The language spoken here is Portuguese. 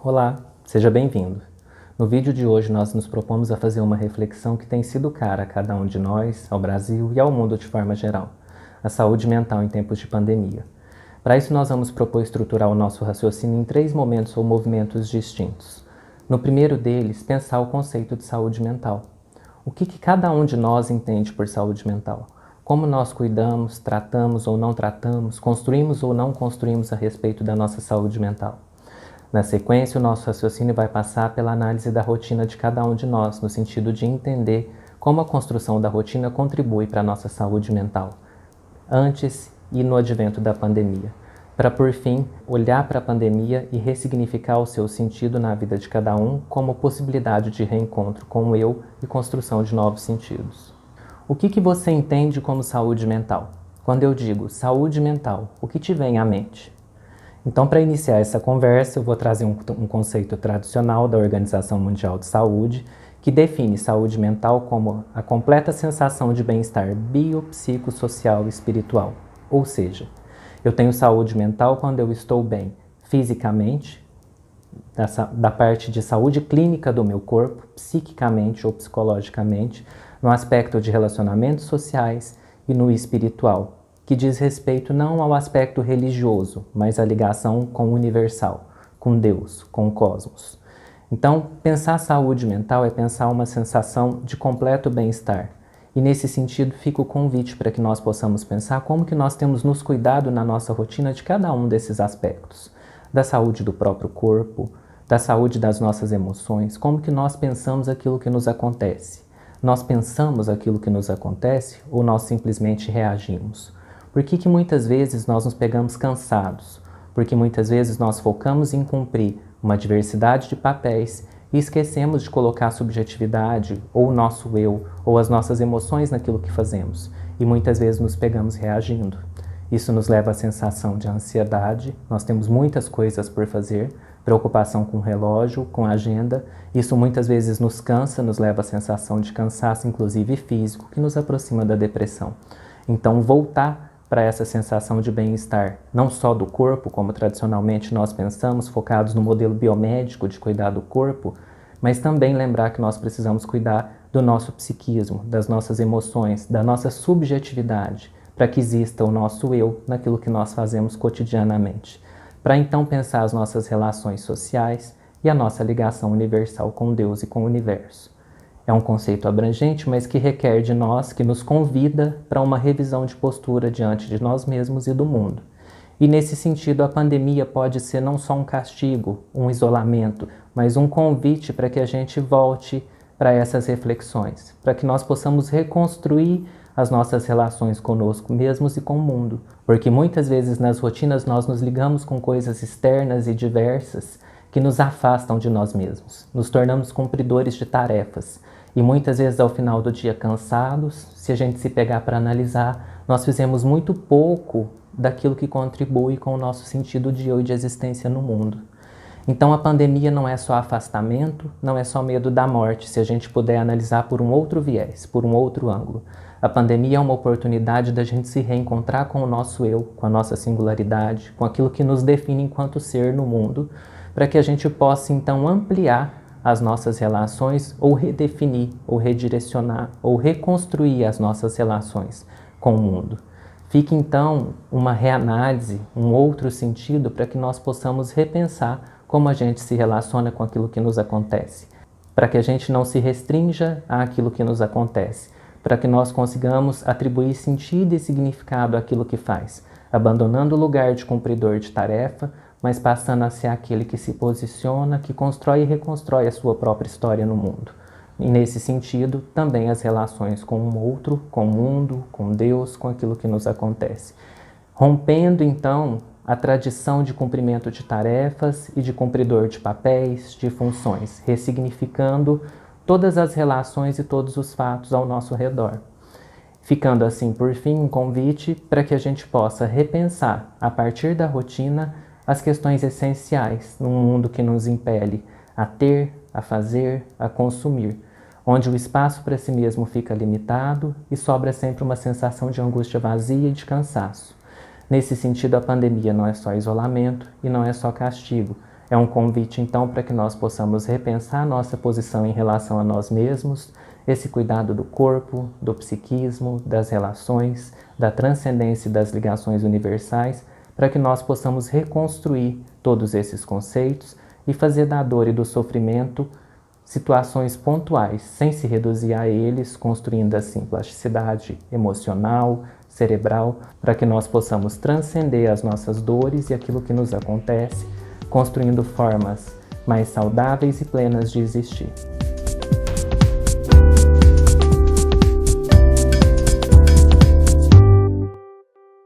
Olá, seja bem-vindo. No vídeo de hoje nós nos propomos a fazer uma reflexão que tem sido cara a cada um de nós, ao Brasil e ao mundo de forma geral, a saúde mental em tempos de pandemia. Para isso nós vamos propor estruturar o nosso raciocínio em 3 momentos ou movimentos distintos. No primeiro deles, pensar o conceito de saúde mental. O que cada um de nós entende por saúde mental? Como nós cuidamos, tratamos ou não tratamos, construímos ou não construímos a respeito da nossa saúde mental? Na sequência, o nosso raciocínio vai passar pela análise da rotina de cada um de nós, no sentido de entender como a construção da rotina contribui para a nossa saúde mental, antes e no advento da pandemia, para, por fim, olhar para a pandemia e ressignificar o seu sentido na vida de cada um como possibilidade de reencontro com o eu e construção de novos sentidos. O que você entende como saúde mental? Quando eu digo saúde mental, o que te vem à mente? Então, para iniciar essa conversa, eu vou trazer um conceito tradicional da Organização Mundial de Saúde, que define saúde mental como a completa sensação de bem-estar biopsicossocial e espiritual. Ou seja, eu tenho saúde mental quando eu estou bem fisicamente, da parte de saúde clínica do meu corpo, psiquicamente ou psicologicamente, no aspecto de relacionamentos sociais e no espiritual, que diz respeito não ao aspecto religioso, mas à ligação com o universal, com Deus, com o cosmos. Então, pensar saúde mental é pensar uma sensação de completo bem-estar. E nesse sentido, fica o convite para que nós possamos pensar como que nós temos nos cuidado na nossa rotina de cada um desses aspectos. Da saúde do próprio corpo, da saúde das nossas emoções, como que nós pensamos aquilo que nos acontece. Nós pensamos aquilo que nos acontece ou nós simplesmente reagimos? Por que muitas vezes nós nos pegamos cansados? Porque muitas vezes nós focamos em cumprir uma diversidade de papéis e esquecemos de colocar a subjetividade, ou o nosso eu, ou as nossas emoções naquilo que fazemos. E muitas vezes nos pegamos reagindo. Isso nos leva à sensação de ansiedade, nós temos muitas coisas por fazer, preocupação com o relógio, com a agenda. Isso muitas vezes nos cansa, nos leva à sensação de cansaço, inclusive físico, que nos aproxima da depressão. Então, voltar para essa sensação de bem-estar, não só do corpo, como tradicionalmente nós pensamos, focados no modelo biomédico de cuidar do corpo, mas também lembrar que nós precisamos cuidar do nosso psiquismo, das nossas emoções, da nossa subjetividade, para que exista o nosso eu naquilo que nós fazemos cotidianamente. Para então pensar as nossas relações sociais e a nossa ligação universal com Deus e com o universo. É um conceito abrangente, mas que requer de nós, que nos convida para uma revisão de postura diante de nós mesmos e do mundo. E nesse sentido, a pandemia pode ser não só um castigo, um isolamento, mas um convite para que a gente volte para essas reflexões, para que nós possamos reconstruir as nossas relações conosco mesmos e com o mundo. Porque muitas vezes nas rotinas nós nos ligamos com coisas externas e diversas que nos afastam de nós mesmos. Nos tornamos cumpridores de tarefas. E muitas vezes ao final do dia cansados, se a gente se pegar para analisar, nós fizemos muito pouco daquilo que contribui com o nosso sentido de eu e de existência no mundo. Então a pandemia não é só afastamento, não é só medo da morte, se a gente puder analisar por um outro viés, por um outro ângulo. A pandemia é uma oportunidade da gente se reencontrar com o nosso eu, com a nossa singularidade, com aquilo que nos define enquanto ser no mundo, para que a gente possa então ampliar as nossas relações ou redefinir, ou redirecionar, ou reconstruir as nossas relações com o mundo. Fica então uma reanálise, um outro sentido para que nós possamos repensar como a gente se relaciona com aquilo que nos acontece, para que a gente não se restrinja àquilo que nos acontece, para que nós consigamos atribuir sentido e significado àquilo que faz, abandonando o lugar de cumpridor de tarefa, mas passando a ser aquele que se posiciona, que constrói e reconstrói a sua própria história no mundo. E nesse sentido, também as relações com o outro, com o mundo, com Deus, com aquilo que nos acontece. Rompendo, então, a tradição de cumprimento de tarefas e de cumpridor de papéis, de funções, ressignificando todas as relações e todos os fatos ao nosso redor. Ficando assim, por fim, um convite para que a gente possa repensar, a partir da rotina, as questões essenciais num mundo que nos impele a ter, a fazer, a consumir, onde o espaço para si mesmo fica limitado e sobra sempre uma sensação de angústia vazia e de cansaço. Nesse sentido, a pandemia não é só isolamento e não é só castigo, É um convite, então, para que nós possamos repensar nossa posição em relação a nós mesmos, esse cuidado do corpo, do psiquismo, das relações, da transcendência e das ligações universais, para que nós possamos reconstruir todos esses conceitos e fazer da dor e do sofrimento situações pontuais, sem se reduzir a eles, construindo assim plasticidade emocional, cerebral, para que nós possamos transcender as nossas dores e aquilo que nos acontece, construindo formas mais saudáveis e plenas de existir.